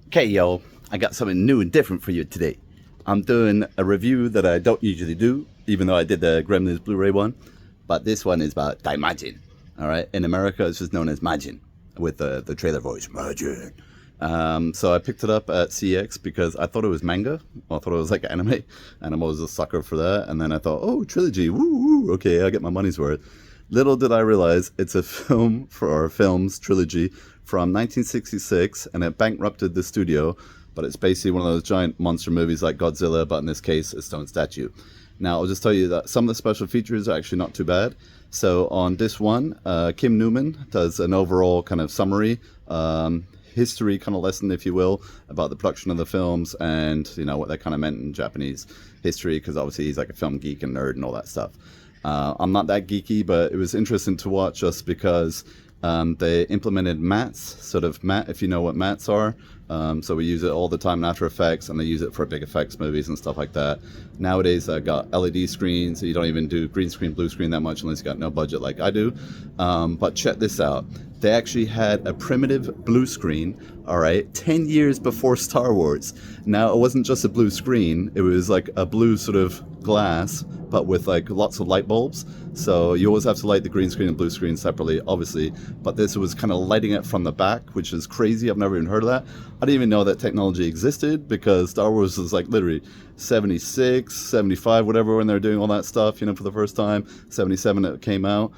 Okay, yo, I got something new and different for you today. I'm doing a review that I don't usually do, even though I did the Gremlins Blu Ray one. But this one is about Daimajin. All right, in America, it's just known as Majin, with the trailer voice, Majin. So I picked it up at CX because I thought it was manga. I thought it was like anime, and I'm always a sucker for that. And then I thought, oh, trilogy, woo, woo, okay, I'll get my money's worth. Little did I realize it's a film for our films trilogy from 1966, and it bankrupted the studio. But it's basically one of those giant monster movies like Godzilla, but in this case, a stone statue. Now, I'll just tell you that some of the special features are actually not too bad. So on this one, Kim Newman does an overall kind of summary, history kind of lesson, if you will, about the production of the films and, you know, what that kind of meant in Japanese history, because obviously he's like a film geek and nerd and all that stuff. I'm not that geeky, but it was interesting to watch just because they implemented mats, sort of mat, if you know what mats are. So we use it all the time in After Effects, and they use it for big effects movies and stuff like that. Nowadays, I got LED screens, so you don't even do green screen, blue screen that much unless you got no budget like I do. But check this out. They actually had a primitive blue screen, all right, 10 years before Star Wars. Now, it wasn't just a blue screen. It was like a blue sort of glass, but with like lots of light bulbs. So you always have to light the green screen and blue screen separately, obviously. But this was kind of lighting it from the back, which is crazy. I've never even heard of that. I didn't even know that technology existed because Star Wars was like literally 76, 75, whatever, when they were doing all that stuff, you know, for the first time. 77 it came out.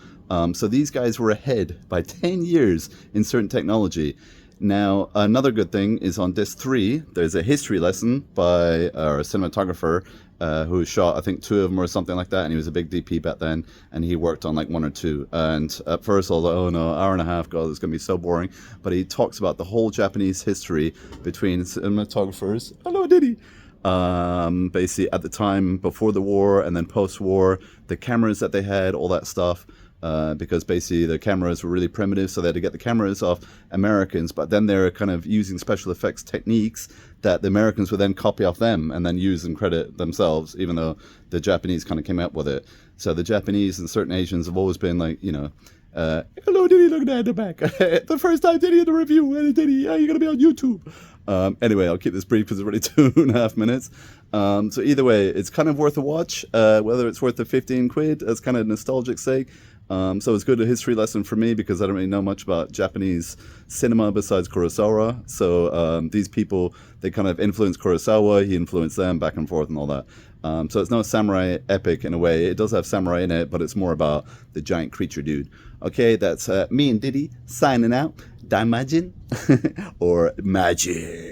So these guys were ahead by 10 years in certain technology. Now, another good thing is on disc 3, there's a history lesson by our cinematographer who shot, I think, 2 of them or something like that, and he was a big DP back then, and he worked on like 1 or 2. And at first I was like, oh no, hour and a half, God, it's going to be so boring. But he talks about the whole Japanese history between cinematographers. Hello, Diddy! Basically at the time before the war and then post-war, the cameras that they had, all that stuff. Because basically the cameras were really primitive, so they had to get the cameras off Americans, but then they're kind of using special effects techniques that the Americans would then copy off them and then use and credit themselves, even though the Japanese kind of came up with it. So the Japanese and certain Asians have always been like, you know, hello Diddy, look at that in the back. The first time Diddy in the review, hey, Diddy, you're going to be on YouTube. Anyway, I'll keep this brief because it's already 2.5 minutes. So either way, it's kind of worth a watch, whether it's worth the 15 quid as kind of nostalgic sake. So it's good a history lesson for me because I don't really know much about Japanese cinema besides Kurosawa. So these people, they kind of influenced Kurosawa, he influenced them back and forth and all that. So it's not a samurai epic in a way. It does have samurai in it, but it's more about the giant creature dude. Okay, that's me and Diddy signing out. Daimajin or Magic.